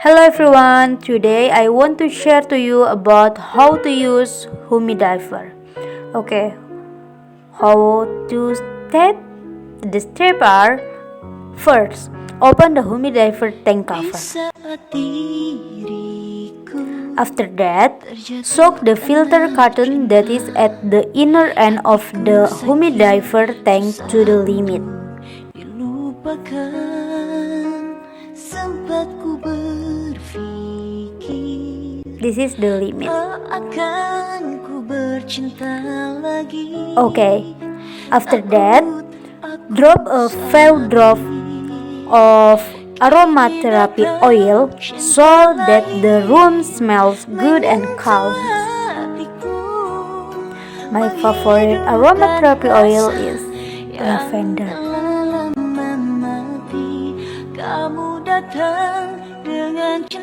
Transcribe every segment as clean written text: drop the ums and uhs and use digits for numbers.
Hello everyone, today I want to share to you about how to use humidifier. Okay, how to step? The step are: first, open the humidifier tank cover. After that, soak the filter carton that is at the inner end of the humidifier tank to the limit. This is the limit. Okay, after that, drop a few drops of aromatherapy oil so that the room smells good and calm. My favorite aromatherapy oil is lavender.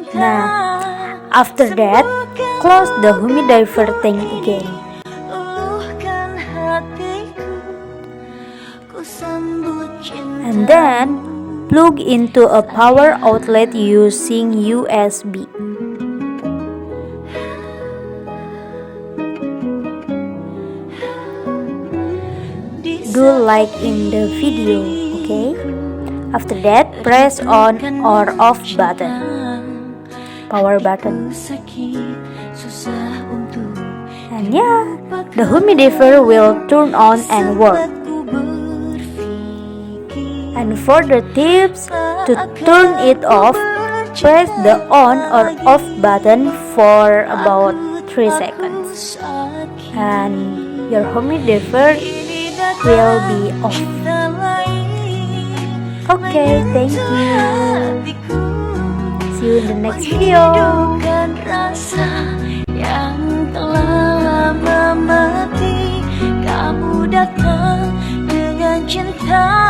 Nah, after that, close the humidifier tank again. And then, plug into a power outlet using USB. Do like in the video, okay? After that, press on or off button. Power button. And yeah, the humidifier will turn on and work. And for the tips to turn it off, press the on or off button for about 3 seconds. And your humidifier will be off. Okay, thank you. See you in the next video. Kamu datang dengan cinta.